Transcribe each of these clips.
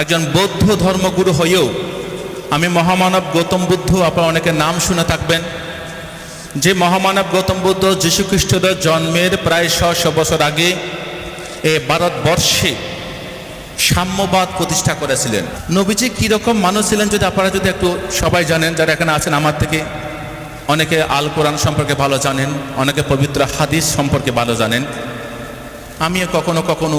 একজন বৌদ্ধ ধর্মগুরু হয়েও আমি মহামানব গৌতম বুদ্ধ, আপনারা অনেকে নাম শুনে থাকবেন, যে মহামানব গৌতম বুদ্ধ যীশুখ্রিস্টের জন্মের প্রায় 600 বছর আগে এই ভারতবর্ষে সাম্যবাদ প্রতিষ্ঠা করেছিলেন। নবীজি কীরকম মানুষ ছিলেন যদি আপনারা যদি একটু সবাই জানেন, যারা এখানে আছেন আমার থেকে অনেকে আল কোরআন সম্পর্কে ভালো জানেন, অনেকে পবিত্র হাদিস সম্পর্কে ভালো জানেন। আমিও কখনো কখনো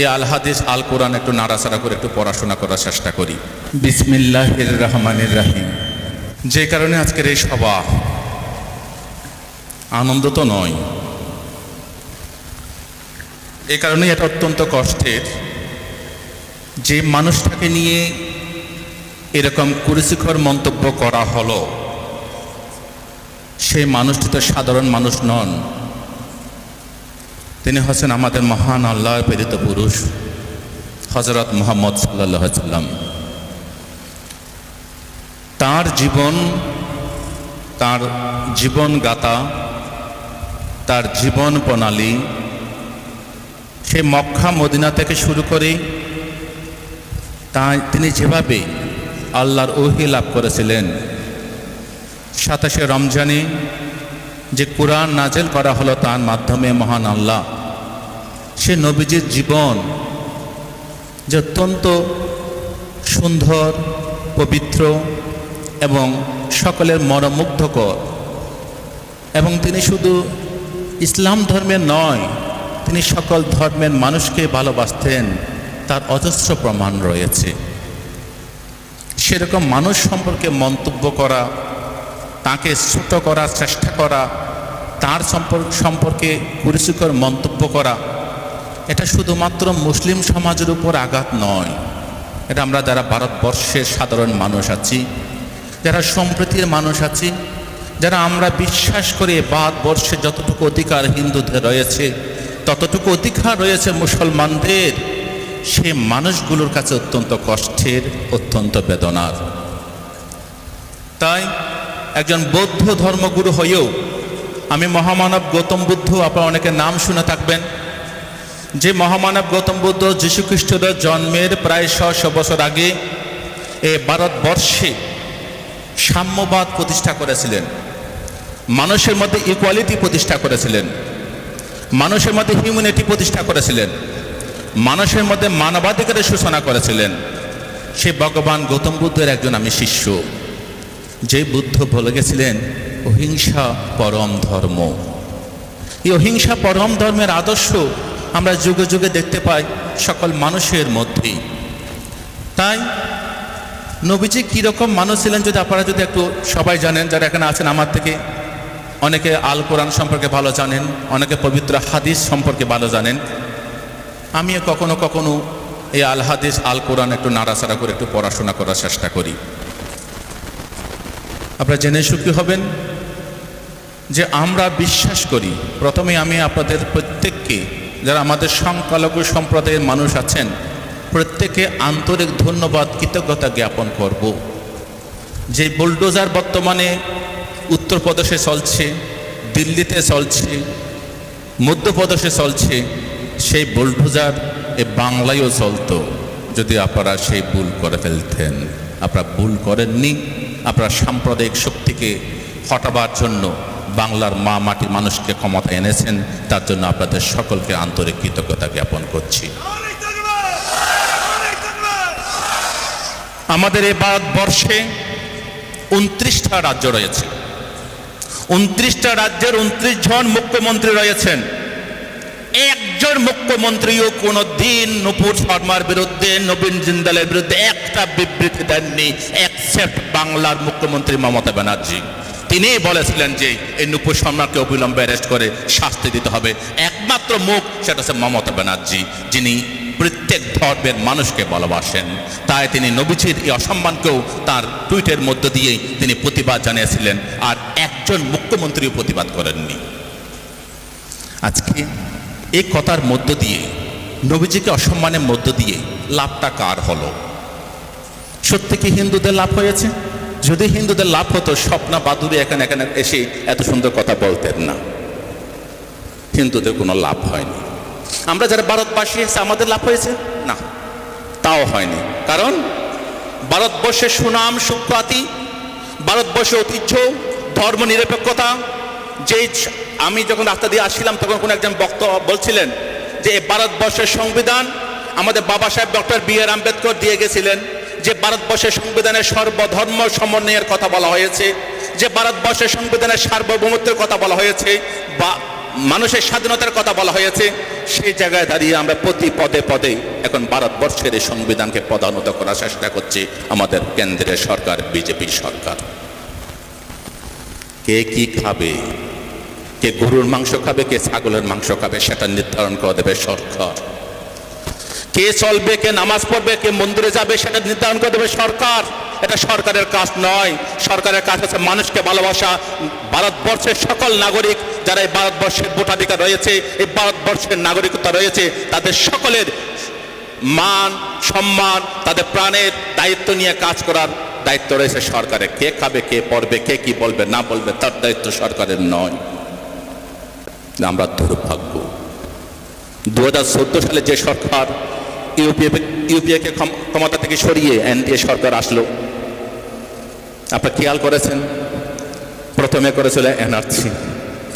এই আল হাদিস আল কোরআন একটু নাড়াচাড়া করে একটু পড়াশোনা করার চেষ্টা করি। বিসমিল্লাহির রহমানির রহিম। যে কারণে আজকের এই সভা, আনন্দ তো নয়, এই কারণে এটা অত্যন্ত কষ্টের যে মানুষটাকে নিয়ে এরকম কুরুচিকর মন্তব্য করা হলো, সেই মানুষটি তো সাধারণ মানুষ নন, তিনি হচ্ছেন আমাদের মহান আল্লাহর প্রেরিত পুরুষ হযরত মুহাম্মদ সাল্লাল্লাহু আলাইহি সাল্লাম। তার জীবন, তার জীবন গাথা, তার জীবন প্রণালী, সে মক্কা মদিনা থেকে শুরু করে তিনি যেভাবে আল্লাহর ওহী লাভ করেছিলেন, 27শে রমজানে যে কোরআন নাজেল করা হলো তার মাধ্যমে মহান আল্লাহ, সে নবীজির জীবন যে অত্যন্ত সুন্দর, পবিত্র এবং সকলের মনোমুগ্ধকর, এবং তিনি শুধু ইসলাম ধর্মের নয়, তিনি সকল ধর্মের মানুষকে ভালোবাসতেন, তার অজস্র প্রমাণ রয়েছে। সেরকম মানুষ সম্পর্কে মন্তব্য করা, তাকে ছোট করার চেষ্টা করা, তার সম্পর্কে কুরুচিকর মন্তব্য করা, এটা শুধুমাত্র মুসলিম সমাজের উপর আঘাত নয়, এটা আমরা যারা ভারতবর্ষের সাধারণ মানুষ আছি, যারা সম্প্রীতির মানুষ আছি, যারা আমরা বিশ্বাস করি ভারতবর্ষে যতটুকু অধিকার হিন্দুদের রয়েছে ততটুকু অধিকার রয়েছে মুসলমানদের, সে মানুষগুলোর কাছে অত্যন্ত কষ্টের, অত্যন্ত বেদনার। তাই একজন বৌদ্ধ ধর্মগুরু হয়েও আমি মহামানব গৌতম বুদ্ধ, আপনারা অনেকে নাম শুনে থাকবেন, যে মহামানব গৌতম বুদ্ধ যীশুখ্রিস্টের জন্মের প্রায় 600 বছর আগে এই ভারতবর্ষে সাম্যবাদ প্রতিষ্ঠা করেছিলেন, মানুষের মধ্যে ইকুয়ালিটি প্রতিষ্ঠা করেছিলেন, মানুষের মধ্যে হিউম্যানিটি প্রতিষ্ঠা করেছিলেন, মানুষের মধ্যে মানবাধিকারের সূচনা করেছিলেন। সে ভগবান গৌতম বুদ্ধের একজন আমি শিষ্য। যে বুদ্ধ বলে গেছিলেন অহিংসা পরম ধর্ম। এই অহিংসা পরম ধর্মের আদর্শ আমরা যুগে যুগে দেখতে পাই সকল মানুষের মধ্যেই। তাই নবীজি কীরকম মানুষ ছিলেন যদি আপনারা যদি একটু সবাই জানেন, যারা এখানে আছেন আমার থেকে অনেকে আল কোরআন সম্পর্কে ভালো জানেন, অনেকে পবিত্র হাদিস সম্পর্কে ভালো জানেন। আমিও কখনো কখনো এই আল হাদিস আল কোরআন একটু নাড়াচাড়া করে একটু পড়াশোনা করার চেষ্টা করি। আপনারা জেনে সুখী হবেন যে আমরা বিশ্বাস করি, প্রথমে আমি আপনাদের প্রত্যেককে, যারা আমাদের সংখ্যালঘু সম্প্রদায়ের মানুষ আছেন, প্রত্যেকে আন্তরিক ধন্যবাদ, কৃতজ্ঞতা জ্ঞাপন করব। যে বুলডোজার বর্তমানে উত্তরপ্রদেশে চলছে, দিল্লিতে চলছে, মধ্যপ্রদেশে চলছে, সেই বুলডোজার এ বাংলায়ও চলতো যদি আপনারা সেই ভুল করে ফেলতেন। আপনারা ভুল করেননি। আপনারা সাম্প্রদায়িক শক্তিকে হটাবার জন্য বাংলার মা মাটির মানুষকে ক্ষমতা এনেছেন, তার জন্য আপনাদের সকলকে আন্তরিক কৃতজ্ঞতা জ্ঞাপন করছি। আমাদের এই ভারতবর্ষে 29টা রাজ্য রয়েছে। 29টা রাজ্যের 29 জন মুখ্যমন্ত্রী রয়েছেন। একজন মুখ্যমন্ত্রীও কোনো দিন নূপুর শর্মার বিরুদ্ধে, নবীন জিন্দালের বিরুদ্ধে একটা বিবৃতি দেননি, এক্সেপ্ট বাংলার মুখ্যমন্ত্রী মমতা ব্যানার্জি। তিনি বলেছিলেন যে এই নূপুর শর্মাকে অবিলম্বে অ্যারেস্ট করে শাস্তি দিতে হবে। একমাত্র মুখ, সেটা হচ্ছে মমতা ব্যানার্জি, যিনি প্রত্যেক ধর্মের মানুষকে ভালোবাসেন। তাই তিনি নবীজির এই অসম্মানকেও তার টুইটের মধ্য দিয়েই তিনি প্রতিবাদ জানিয়েছিলেন, আর একজন মুখ্যমন্ত্রীও প্রতিবাদ করেননি। আজকে এই কথার মধ্য দিয়ে, নবীজিকে অসম্মানের মধ্য দিয়ে লাভটা কার হলো? সত্যি কি হিন্দুদের লাভ হয়েছে? যদি হিন্দুদের লাভ হতো, স্বপ্না বাদুড়ি এখানে এসে এত সুন্দর কথা বলতেন না। হিন্দুদের কোনো লাভ হয়নি। আমরা যারা ভারতবাসী আছে, আমাদের লাভ হয়েছে না। তাও হয়নি। কারণ ভারতবর্ষের সুনাম সুখ্যাতি, ভারতবর্ষের ঐতিহ্য, ধর্ম নিরপেক্ষতা, আমি যখন রাস্তা দিয়ে আসছিলাম তখন কোনো একজন বক্তা বলছিলেন যে এই ভারতবর্ষের সংবিধান আমাদের বাবা সাহেব ডক্টর বি.আর. আম্বেদকর দিয়ে গেছিলেন, যে ভারতবর্ষের সংবিধানের সর্বধর্ম সমন্বয়ের কথা বলা হয়েছে, যে ভারতবর্ষের সংবিধানের সার্বভৌমত্বের কথা বলা হয়েছে, বা মানুষের স্বাধীনতার কথা বলা হয়েছে। সেই জায়গায় দাঁড়িয়ে আমরা প্রতি পদে পদে এখন ভারতবর্ষের এই সংবিধানকে পদানত করার চেষ্টা করছি আমাদের কেন্দ্রের সরকার, বিজেপি সরকার। কে কি খাবে, কে গরুর মাংস খাবে, কে ছাগলের মাংস খাবে, সেটা নির্ধারণ করে দেবে সরকার। কে চলবে, কে নামাজ পড়বে, কে মন্দিরে যাবে, সেটা নির্ধারণ করে দেবে সরকার। এটা সরকারের কাজ নয়। সরকারের কাজ হচ্ছে মানুষকে ভালোবাসা। ভারতবর্ষের সকল নাগরিক যারা এই ভারতবর্ষের ভোটাধিকার রয়েছে, এই ভারতবর্ষের নাগরিকতা রয়েছে, তাদের সকলের মান সম্মান, তাদের প্রাণের দায়িত্ব নিয়ে কাজ করার দায়িত্ব রয়েছে সরকারের। কে খাবে, কে পড়বে, কে কি বলবে না বলবে, তার দায়িত্ব সরকারের নয়। আমরা দুর্ভাগ্য 2014 সালে যে সরকার ইউপিএকে ক্ষমতা থেকে সরিয়ে এনডিএ সরকার আসলো, আপনারা খেয়াল করেছেন, প্রথমে করেছিল এনআরসি,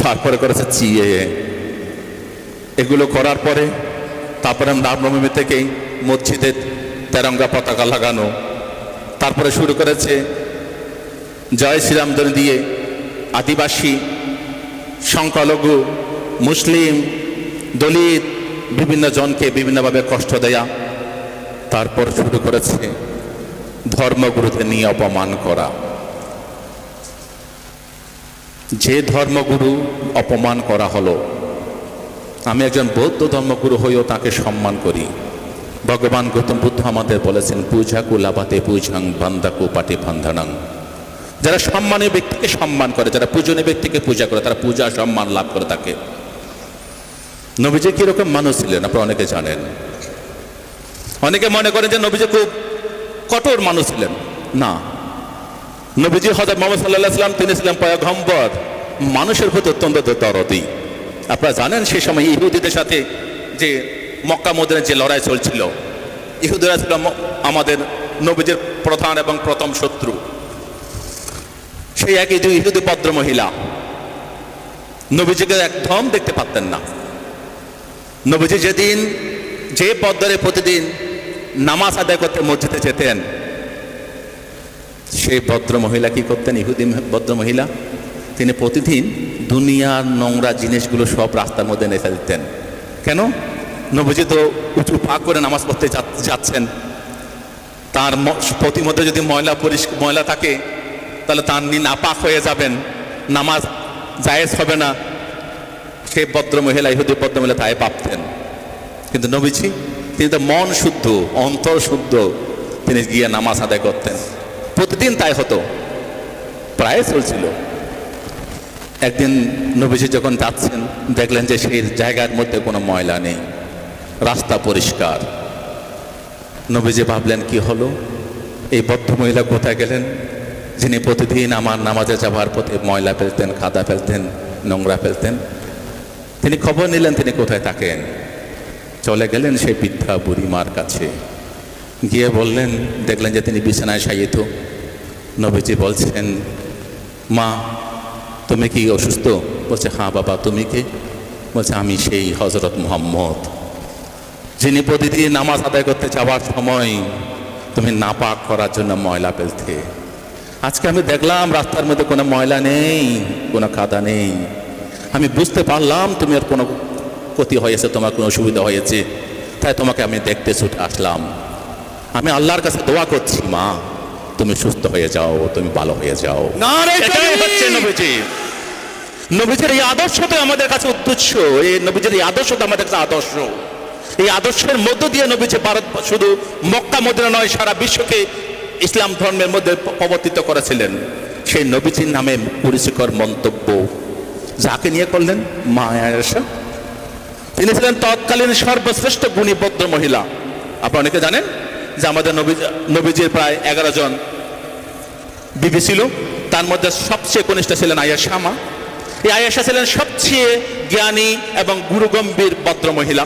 তারপরে করেছে সিএএ। এগুলো করার পরে তারপরে রামনবমী থেকেই মসজিদে তেরঙ্গা পতাকা লাগানো, তারপরে শুরু করেছে জয় শ্রীরাম ধ্বনি দিয়ে আদিবাসী, সংখ্যালঘু, মুসলিম, দলিত বিভিন্ন জনকে বিভিন্নভাবে কষ্ট দেয়া। তারপর শুরু করেছে ধর্মগুরুদের নিয়ে অপমান করা। যে ধর্মগুরু অপমান করা হলো, আমি একজন বৌদ্ধ ধর্মগুরু হয়েও তাকে সম্মান করি। ভগবান গৌতম বুদ্ধ আমাদের বলেছেন, পূজা কুলাবাতে পূজাং বান্দাকু পাটি বান্ধানাং। যারা সম্মানীয় ব্যক্তিকে সম্মান করে, যারা পূজনীয় ব্যক্তিকে পূজা করে, তারা পূজা সম্মান লাভ করে থাকে। নবীজি কিরকম মানুষ ছিলেন আপনারা অনেকে জানেন। অনেকে মনে করেন যে নবীজি খুব কঠোর মানুষ ছিলেন। না, নবীজি হযরত মুহাম্মদ সাল্লাল্লাহু আলাইহি ওয়াসাল্লাম তিনি ছিলেন পয়গম্বর, মানুষের প্রতি অত্যন্ত দরদি। আপনারা জানেন সেই সময় ইহুদিদের সাথে যে মক্কা মদিনার যে লড়াই চলছিল, ইহুদিরা ছিল আমাদের নবীজির প্রধান এবং প্রথম শত্রু। সেই একই দুই ইহুদি ভদ্র মহিলা নবীজিকে একদম দেখতে পারতেন না। নবীজি যেদিন যে পদ্মরে প্রতিদিন নামাজ আদায় করতে মসজিদে যেতেন, সেই ভদ্র মহিলা কি করতেন, ইহুদি ভদ্র মহিলা, তিনি প্রতিদিন দুনিয়ার নোংরা জিনিসগুলো সব রাস্তার মধ্যে নেচে দিতেন। কেন? নবীজি তো উঁচু পা করে নামাজ পড়তে যাচ্ছেন, তার প্রতিমধ্যে যদি ময়লা থাকে তাহলে তার নাপাক হয়ে যাবেন, নামাজ জায়েজ হবে না। সেই ভদ্র মহিলা, ইহুদি ভদ্র মহিলা তাই ভাবতেন। কিন্তু নবীজি তিনি তো মন শুদ্ধ, অন্তর শুদ্ধ, তিনি গিয়ে নামাজ আদায় করতেন। প্রতিদিন তাই হতো, প্রায় চলছিল। একদিন নবীজি যখন যাচ্ছেন, দেখলেন যে সেই জায়গার মধ্যে কোনো ময়লা নেই, রাস্তা পরিষ্কার। নবীজি ভাবলেন কি হলো, এই ভদ্র মহিলা কোথায় গেলেন, যিনি প্রতিদিন আমার নামাজে যাওয়ার পথে ময়লা ফেলতেন, কাদা ফেলতেন, নোংরা ফেলতেন। তিনি খবর নিলেন তিনি কোথায় থাকেন। চলে গেলেন সেই বৃদ্ধা বুড়িমার কাছে, গিয়ে বললেন, দেখলেন যে তিনি বিছানায় শায়িত। নবীজি বলছেন, মা তুমি কি অসুস্থ? বলছে, হ্যাঁ বাবা, তুমি কে? বলছে, আমি সেই হযরত মুহাম্মদ, যিনি প্রতিদিন নামাজ আদায় করতে যাওয়ার সময় তুমি নাপাক করার জন্য ময়লা ফেলতে। আজকে আমি দেখলাম রাস্তার মধ্যে কোনো ময়লা নেই, কোনো কাদা নেই। আমি বুঝতে পারলাম তুমি আর কোনো ক্ষতি হয়েছে, তোমার কোনো অসুবিধা হয়েছে, তাই তোমাকে আমি দেখতে ছুটে আসলাম। আমি আল্লাহর কাছে দোয়া করছি, মা তুমি সুস্থ হয়ে যাও, তুমি ভালো হয়ে যাও। এটাই হচ্ছে নবীজি। নবীজির এই আদর্শ তো আমাদের কাছে উদ্দেশ্য, এই নবীজির এই আদর্শ তো আমাদের কাছে আদর্শ। এই আদর্শের মধ্য দিয়ে নবীজি ভারত, শুধু মক্কা মদিনা নয়, সারা বিশ্বকে ইসলাম ধর্মের মধ্যে প্রবর্তিত করেছিলেন। সেই নবীজির নামে পরিচিকর মন্তব্য যাকে নিয়ে করলেন, মা আয়েশা। তিনি ছিলেন তৎকালীন সর্বশ্রেষ্ঠ গুণী ভদ্র মহিলা। আপনারা অনেকে জানেন যে আমাদের নবীজির প্রায় 11 জন বিবি ছিল, তার মধ্যে সবচেয়ে কনিষ্ঠ ছিলেন আয়েশা মা। এই আয়েশা ছিলেন সবচেয়ে জ্ঞানী এবং গুরুগম্ভীর ভদ্র মহিলা।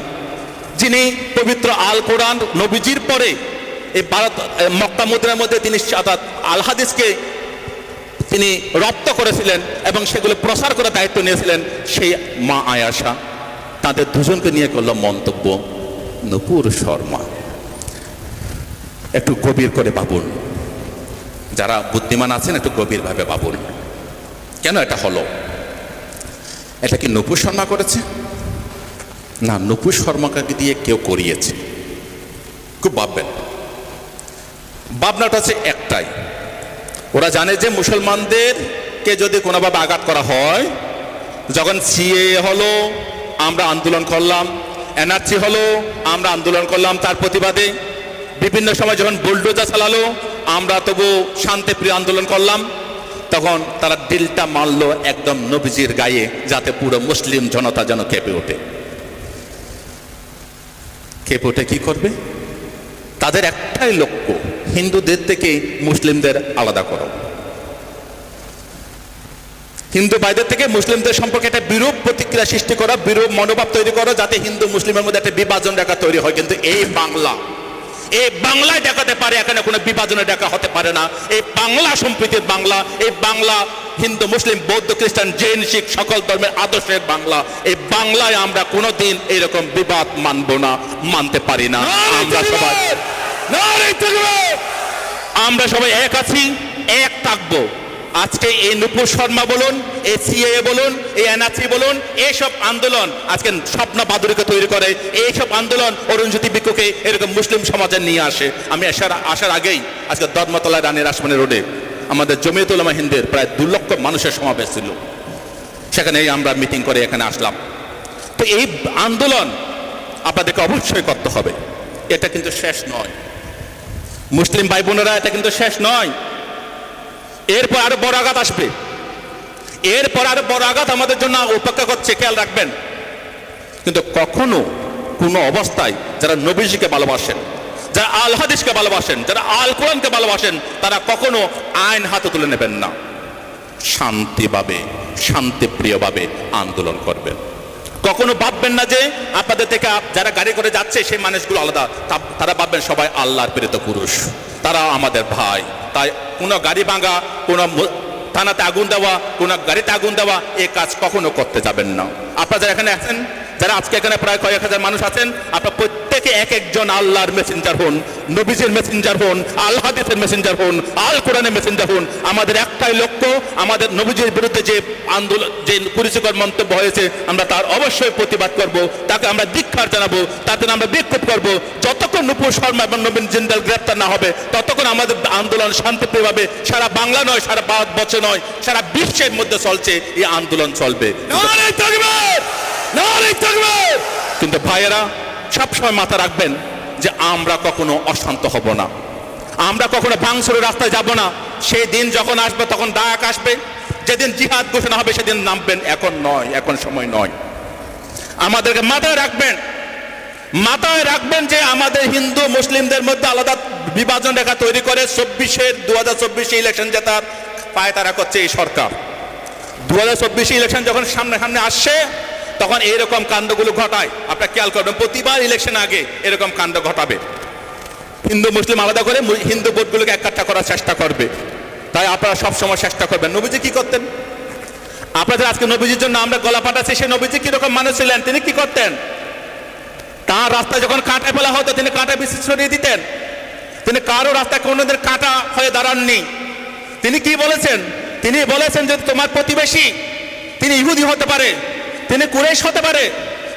যিনি পবিত্র আল কোরআন নবীজির পরে এই ভারত মক্কা মদিনার মধ্যে তিনি অর্থাৎ আল হাদিসকে তিনি রপ্ত করেছিলেন এবং সেগুলো প্রসার করার দায়িত্ব নিয়েছিলেন সেই মা আয়েশা, তাদের দুজনকে নিয়ে করল মন্তব্য নূপুর শর্মা। একটু গভীর করে ভাবুন, যারা বুদ্ধিমান আছেন একটু গভীরভাবে ভাবুন, কেন এটা হলো? এটা কি নূপুর শর্মা করেছে? না, নূপুর শর্মাকে দিয়ে কেউ করিয়েছে। খুব ভাববেন, ভাবনাটা হচ্ছে একটাই, ওরা জানে যে মুসলমানদেরকে যদি কোনোভাবে আঘাত করা হয়, যখন সিএএ হলো আমরা আন্দোলন করলাম, এনআরসি হলো আমরা আন্দোলন করলাম তার প্রতিবাদে, বিভিন্ন সময় যখন বুলডোজার চালালো আমরা তবু শান্তিপ্রিয় আন্দোলন করলাম, তখন তারা দিলটা মারলো একদম নবীজির গায়ে, যাতে পুরো মুসলিম জনতা যেন কেঁপে ওঠে। কেঁপে ওঠে কি করবে? তাদের একটাই লক্ষ্য, হিন্দুদের থেকে মুসলিমদের আলাদা করো, হিন্দু ভাইদের থেকে মুসলিমদের সম্পর্কে একটা বিরূপ প্রতিক্রিয়া সৃষ্টি করা, বিরূপ মনোভাব তৈরি করো, যাতে হিন্দু মুসলিমের মধ্যে একটা বিভাজন রেখা তৈরি হয়। কিন্তু এই বাংলায় দেখাতে পারে, এখানে কোনো বিভাজনের দেখা হতে পারে না। এই বাংলা সম্প্রীতির বাংলা, এই বাংলা হিন্দু মুসলিম বৌদ্ধ খ্রিস্টান জৈন শিখ সকল ধর্মের আদর্শের বাংলা। এই বাংলায় আমরা কোনোদিন এইরকম বিবাদ মানব না, মানতে পারি না। আমরা সবাই এক আছি, এক থাকবো। আজকে এই নূপুর শর্মা বলুন, এই সিএএ বলুন, এই এনআরসি বলুন, এইসব আন্দোলন আজকে স্বপ্ন বাদুড়িকে তৈরি করে, এইসব আন্দোলন অরুণজ্যোতি বিক্ষুকে এরকম মুসলিম সমাজে নিয়ে আসে। আমি আসার আগেই আজকে ধর্মতলা রানী রাসমণি রোডে আমাদের জমিয়তুল উলামা হিন্দের প্রায় 2 লক্ষ মানুষের সমাবেশ ছিল, সেখানে আমরা মিটিং করে এখানে আসলাম। তো এই আন্দোলন আপনাদেরকে অবশ্যই করতে হবে, এটা কিন্তু শেষ নয় মুসলিম ভাই বোনেরা, এটা কিন্তু শেষ নয়। এরপর আরো বড় আঘাত আসবে, এরপর আরো বড় আঘাত আমাদের জন্য অপেক্ষা করছে, খেয়াল রাখবেন। কিন্তু কখনো কোনো অবস্থায় যারা নবীজিকে ভালোবাসেন, যারা আল হাদিসকে ভালোবাসেন, যারা আল কোরআনকে ভালোবাসেন, তারা কখনো আইন হাতে তুলে নেবেন না, শান্তিভাবে শান্তিপ্রিয়ভাবে আন্দোলন করবেন। কখনো ভাববেন না যে আপনাদের থেকে যারা গাড়ি করে যাচ্ছে সেই মানুষগুলো আলাদা, তারা ভাববেন সবাই আল্লাহর প্রেরিত পুরুষ, তারা আমাদের ভাই। তাই কোনো গাড়ি ভাঙা, কোনো থানাতে আগুন দেওয়া, কোনো গাড়িতে আগুন দেওয়া, এই কাজ কখনো করতে যাবেন না। আপনারা যারা এখানে আছেন, যারা আজকে এখানে প্রায় কয়েক হাজার মানুষ আছেন, আপনারা প্রত্যেকে এক একজন আল্লাহর মেসেঞ্জার হন, নবীজির মেসেঞ্জার হন, আল হাদিসের মেসেঞ্জার হন, আল কোরআনের মেসেঞ্জার হন। আমাদের একটাই লক্ষ্য, আমাদের নবীজির বিরুদ্ধে যে আন্দোলন, যে কুরুচিকর মন্তব্য হয়েছে, আমরা তার অবশ্যই প্রতিবাদ করব, তাকে আমরা ধিক্কার জানাবো, তাতে আমরা বিক্ষোভ করব। যতক্ষণ নূপুর শর্মা এবং নবীন জিন্দাল গ্রেপ্তার না হবে, ততক্ষণ আমাদের আন্দোলন শান্তিপ্রিয়ভাবে সারা বাংলা নয়, সারা ভারতবর্ষে নয়, সারা বিশ্বের মধ্যে চলছে, এই আন্দোলন চলবে। কিন্তু ভাইয়েরা সবসময় মাথা রাখবেন যে আমরা কখনো অশান্ত হব না, আমরা কখনো ভাঙচুরের রাস্তায় যাব না। সেই দিন যখন আসবে তখন ডাক আসবে, যেদিন জিহাদ ঘোষণা হবে সেদিন নামবেন, এখন নয়, এখন সময় নয়। আমাদেরকে মাথায় রাখবেন যে আমাদের হিন্দু মুসলিমদের মধ্যে আলাদা বিভাজন রেখা তৈরি করে 2024 ইলেকশন জেতার পায়তারা করছে এই সরকার। 2024 ইলেকশন যখন সামনে আসছে, তখন এইরকম কাণ্ডগুলো ঘটায়। আপনারা খেয়াল করবেন, প্রতিবার ইলেকশন আগে এরকম কাণ্ড ঘটাবে, হিন্দু মুসলিম আলাদা করে হিন্দু ভোটগুলোকে এককাট্টা করার চেষ্টা করবে। তাই আপনারা সবসময় চেষ্টা করবেন। নবীজি কি করতেন? আপনাদের আজকে নবীজির জন্য আমরা গলা ফাটাচ্ছি, সেই নবীজি কিরকম মানুষ ছিলেন, তিনি কি করতেন? তার রাস্তায় যখন কাঁটা ফেলা হতো, তিনি কাঁটা বিশেষ সরিয়ে দিতেন। তিনি কারো রাস্তায় কোনোদিন কাঁটা হয়ে দাঁড়াননি। তিনি কি বলেছেন? তিনি বলেছেন যে তোমার প্রতিবেশী, তিনি ইহুদি হতে পারে, তিনি কুরাইশ হতে পারে,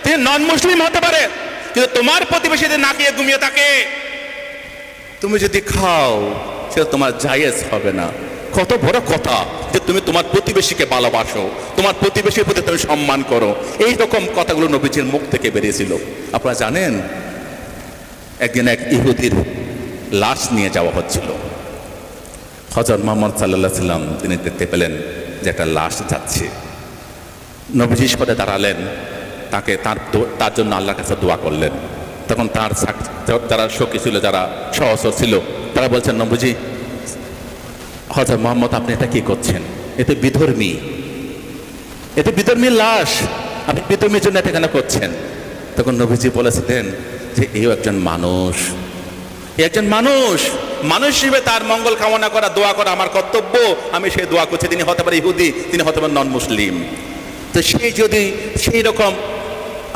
তিনি নন মুসলিম হতে পারে, কিন্তু তোমার প্রতিবেশী যদি না খেয়ে ঘুমিয়ে থাকে, তুমি যদি খাও, সেটা তোমার জায়েজ হবে না। কত বড় কথা যে তুমি তোমার প্রতিবেশীকে ভালোবাসো, তোমার প্রতিবেশীর প্রতি তুমি সম্মান করো। এই রকম কথাগুলো নবীজির মুখ থেকে বেরিয়েছিল। আপনারা জানেন, একদিন এক ইহুদির লাশ নিয়ে যাওয়া হচ্ছিল। হযরত মুহাম্মদ সাল্লাল্লাহু আলাইহি সাল্লাম তিনি দেখতে পেলেন যে একটা লাশ যাচ্ছে। নবীজি পথে দাঁড়ালেন, তাকে তার জন্য আল্লাহর কাছে দোয়া করলেন। তখন তার যারা সখী ছিল, যারা সহচর ছিল, তারা বলছেন, নবীজি, হযরত মুহাম্মদ আপনি এটা কি করছেন? এতে বিধর্মী লাশ, আপনি বিধর্মীর জন্য এটা কেন করছেন? তখন নবীজি বলেছিলেন যে এও একজন মানুষ, একজন মানুষ, মানুষ হিসেবে তার মঙ্গল কামনা করা, দোয়া করা আমার কর্তব্য। আমি সেই দোয়া করছি। তিনি হতে পারে ইহুদি, তিনি হতে পারেন নন মুসলিম। তো সেই রকম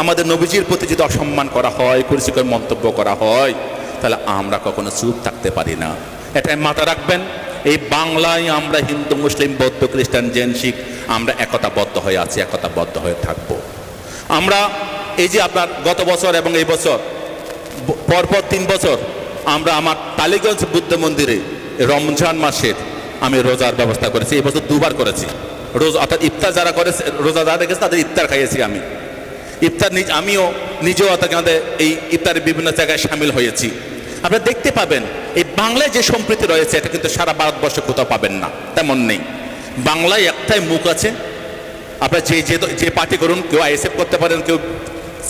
আমাদের নবীজির প্রতি যদি অসম্মান করা হয়, কুরুচিকর মন্তব্য করা হয়, তাহলে আমরা কখনো চুপ থাকতে পারি না। এটাই মাথায় রাখবেন। এই বাংলায় আমরা হিন্দু, মুসলিম, বৌদ্ধ, খ্রিস্টান, জৈন, শিখ আমরা একতাবদ্ধ হয়ে আছি, একতাবদ্ধ হয়ে থাকব। আমরা এই যে আপনার গত বছর এবং এই বছর পরপর 3 বছর আমরা আমার টালিগঞ্জ বুদ্ধ মন্দিরে রমজান মাসের আমি রোজার ব্যবস্থা করেছি। এই বছর 2বার করেছি রোজা, অর্থাৎ ইফতার যারা করেছে, রোজা যারা রেখেছে তাদের ইফতার খাইয়েছি আমি। ইফতার আমিও নিজেও আমাদের এই ইফতারের বিভিন্ন জায়গায় সামিল হয়েছি। আপনারা দেখতে পাবেন এই বাংলায় যে সম্প্রীতি রয়েছে এটা কিন্তু সারা ভারতবর্ষে কোথাও পাবেন না, তেমন নেই। বাংলায় একটাই মুখ আছে। আপনারা যে পার্টি করুন, কেউ আইএসএফ করতে পারেন, কেউ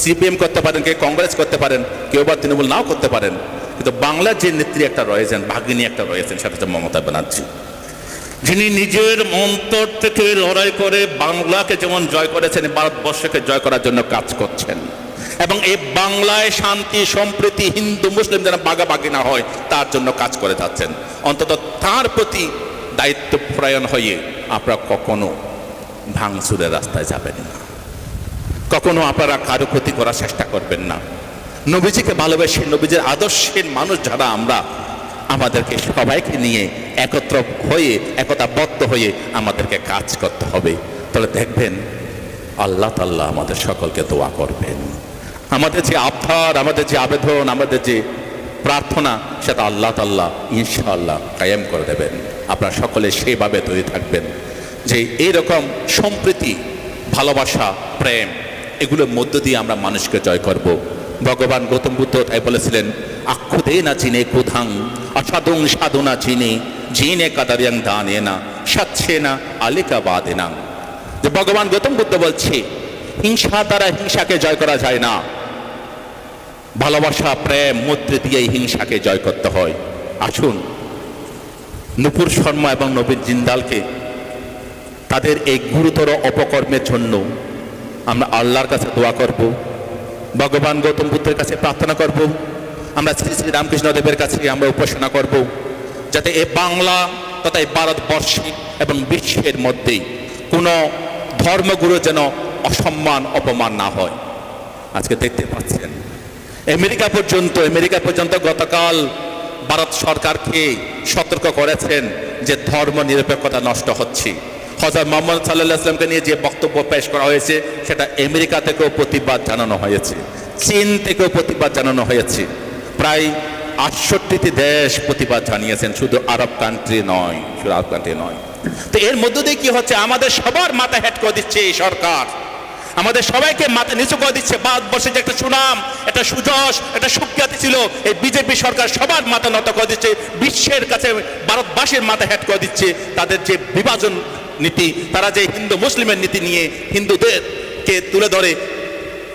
সিপিএম করতে পারেন, কেউ কংগ্রেস করতে পারেন, কেউ বা তৃণমূল নাও করতে পারেন, কিন্তু বাংলার যে নেত্রী একটা রয়েছেন, ভাগিনী একটা রয়েছেন, সেটা হচ্ছে মমতা ব্যানার্জি, যিনি নিজের অন্তর থেকে লড়াই করে বাংলাকে যেমন জয় করেছেন, ভারতবর্ষকে জয় করার জন্য কাজ করছেন। এবং এই বাংলায় শান্তি, সম্প্রীতি, হিন্দু মুসলিম যেন ভাগাভাগি না হয় তার জন্য কাজ করে যাচ্ছেন। অন্তত তার প্রতি দায়িত্বপরায়ণ হয়ে আপনারা কখনো ভাঙচুরের রাস্তায় যাবেন না, কখনো আপনারা কারো ক্ষতি করার চেষ্টা করবেন না। নবীজিকে ভালোবেসে, নবীজির আদর্শের মানুষ যারা আমরা, আমাদেরকে সবাইকে নিয়ে একত্র হয়ে, একতাবদ্ধ হয়ে আমাদেরকে কাজ করতে হবে। তাহলে দেখবেন আল্লাহ তাআলা আমাদের সকলকে দোয়া করবেন। আমাদের যে আবদার, আমাদের যে আবেদন, আমাদের যে প্রার্থনা, সেটা আল্লাহ তাআলা ইনশাআল্লাহ কায়েম করে দেবেন। আপনারা সকলে সেইভাবে তৈরি থাকবেন যে এইরকম সম্প্রীতি, ভালোবাসা, প্রেম, এগুলোর মধ্য দিয়ে আমরা মানুষকে জয় করব। ভগবান গৌতম বুদ্ধ তাই বলেছিলেন, আক্ষুদে না চিনে কোধাং অসাধুং সাধুনা চিনে জিনে কাদারিয়াং দানে না সাচ্ছে না আলিকা বাদে না। যে ভগবান গৌতম বুদ্ধ বলছে, হিংসা দ্বারা হিংসাকে জয় করা যায় না, ভালোবাসা, প্রেম, মৈত্রী দিয়ে হিংসাকে জয় করতে হয়। আসুন নূপুর শর্মা এবং নবীন জিন্দালকে তাদের এই গুরুতর অপকর্মের জন্য আমরা আল্লাহর কাছে দোয়া করব, ভগবান গৌতম বুদ্ধের কাছে প্রার্থনা করব, আমরা শ্রী শ্রী রামকৃষ্ণ দেবের কাছে আমরা উপাসনা করব, যাতে এই বাংলা তথা এই ভারতবর্ষে এবং বিশ্বের মধ্যেই কোনো ধর্মগুরু যেন অসম্মান, অপমান না হয়। আজকে দেখতে পাচ্ছেন আমেরিকা পর্যন্ত গতকাল ভারত সরকারকে সতর্ক করেছেন যে ধর্ম নিরপেক্ষতা নষ্ট হচ্ছে। হযরত মুহাম্মদ সাল্লাল্লাহু আলাইহি ওয়াসাল্লামকে নিয়ে যে বক্তব্য পেশ করা হয়েছে সেটা আমেরিকা থেকেও প্রতিবাদ জানানো হয়েছে, চীন থেকেও প্রতিবাদ জানানো হয়েছে। প্রায় 68টি দেশ প্রতিবাদ জানিয়েছেন, শুধু আরব কান্ট্রি নয়। তো এর মধ্য দিয়ে কি হচ্ছে, আমাদের সবার মাথা হেট করে দিচ্ছে এই সরকার, আমাদের সবাইকে মাথা নিচু করে দিচ্ছে। ভারতবর্ষে যে একটা সুনাম, একটা সুযশ, একটা সুখ্যাতি ছিল, এই বিজেপি সরকার সবার মাথা নত করে দিচ্ছে। বিশ্বের কাছে ভারতবাসীর মাথা হেট করে দিচ্ছে। তাদের যে বিভাজন নীতি, তারা যে হিন্দু মুসলিমের নীতি নিয়ে হিন্দুদেরকে তুলে ধরে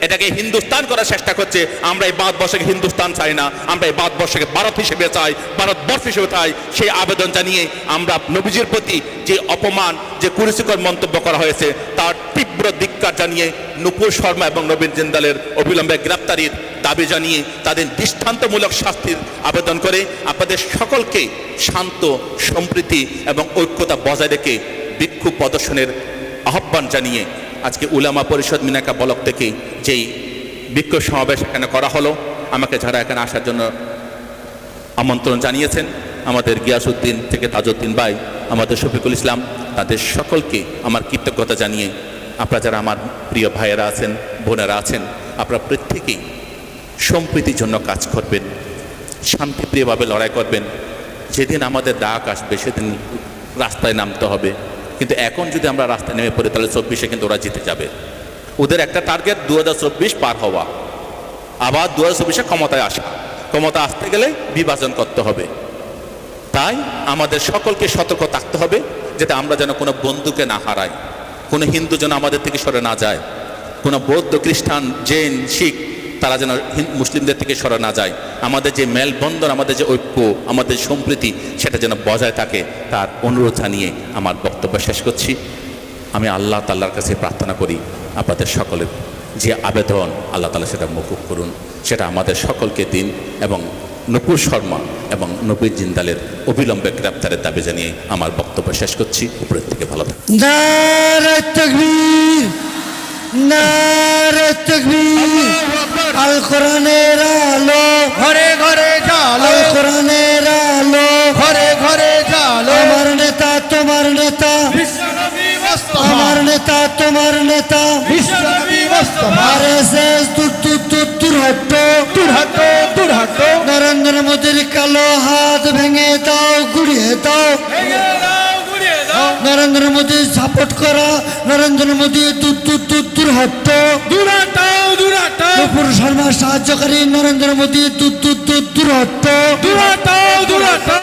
এটাকে হিন্দুস্তান করার চেষ্টা করছে। আমরা এই ভারতবর্ষকে হিন্দুস্তান চাই না, আমরা এই ভারতবর্ষকে ভারত হিসেবে চাই, ভারতবর্ষ হিসেবে চাই। সেই আবেদন জানিয়ে আমরা নবীজির প্রতি যে অপমান, যে কুরুচিকর মন্তব্য করা হয়েছে তার তীব্র ধিক্কার জানিয়ে নূপুর শর্মা এবং নবীন জিন্দালের অবিলম্বে গ্রেপ্তারির দাবি জানিয়ে তাদের দৃষ্টান্তমূলক শাস্তির আবেদন করে আপনাদের সকলকে শান্ত, সম্প্রীতি এবং ঐক্যতা বজায় রেখে বিক্ষোভ প্রদর্শনের আহ্বান জানিয়ে আজকে উলামা পরিষদ মিনাকা ব্লক থেকে যেই বিক্ষোভ সমাবেশ এখানে করা হলো, আমাকে যারা এখানে আসার জন্য আমন্ত্রণ জানিয়েছেন, আমাদের গিয়াসউদ্দিন থেকে তাজউদ্দিন ভাই, আমাদের শফিকুল ইসলাম, তাদের সকলকে আমার কৃতজ্ঞতা জানিয়ে আপনারা যারা আমার প্রিয় ভাইয়েরা আছেন, বোনেরা আছেন, আপনারা প্রত্যেকেই সম্প্রীতির জন্য কাজ করবেন, শান্তিপ্রিয়ভাবে লড়াই করবেন। যেদিন আমাদের ডাক আসবে সেদিন রাস্তায় নামতে হবে। কিন্তু এখন যদি আমরা রাস্তায় নেমে পড়ি তাহলে 24-এ কিন্তু ওরা জিতে যাবে। ওদের একটা টার্গেট 2024 পার হওয়া, আবার 2024-এ ক্ষমতায় আসা। ক্ষমতা আসতে গেলে বিভাজন করতে হবে। তাই আমাদের সকলকে সতর্ক থাকতে হবে যাতে আমরা যেন কোনো বন্ধুকে না হারাই, কোনো হিন্দু যেন আমাদের থেকে সরে না যায়, কোনো বৌদ্ধ, খ্রিস্টান, জৈন, শিখ তারা যেন মুসলিমদের থেকে সরে না যায়। আমাদের যে মেলবন্ধন, আমাদের যে ঐক্য, আমাদের সম্প্রীতি সেটা যেন বজায় থাকে, তার অনুরোধ জানিয়ে আমার বক্তব্য শেষ করছি। আমি আল্লাহ তাআলার কাছে প্রার্থনা করি আপনাদের সকলের যে আবেদন, আল্লাহ তাআলা সেটা মকুব করুন, সেটা আমাদের সকলকে দিন। এবং নূপুর শর্মা এবং নবীর জিন্দালের অবিলম্বে গ্রেপ্তারের দাবি জানিয়ে আমার বক্তব্য শেষ করছি। উপরের থেকে ভালো থাকুন। নারে তাকবীর, নারে তাকবীর। আল কোরআনের আলো ঘরে ঘরে জালো, আল কোরআনের আলো ঘরে ঘরে জালো। আমার নেতা তোমার নেতা, বিশ্বনবী মুস্তাফা, আমার নেতা তোমার নেতা। বিশ্বনবী মুস্তাফা। আরএসএস দূর দূর দূর দূর হটো, দূর হটো, দূর হটো। নরেন্দ্র মোদীর কালো হাত ভেঙে দাও, গুড়িয়ে দাও। ভেঙে দাও, গুড়িয়ে দাও। নরেন্দ্র মোদী সাপোর্ট করা, নরেন্দ্র মোদী দূর দূর দূর দূর হটো। দূর হটাও, দূর হটাও। নূপুর শর্মা সাহায্যকারী, নরেন্দ্র মোদী দূর দূর দূর দূর হটো। দূর হটাও, দূর হটাও।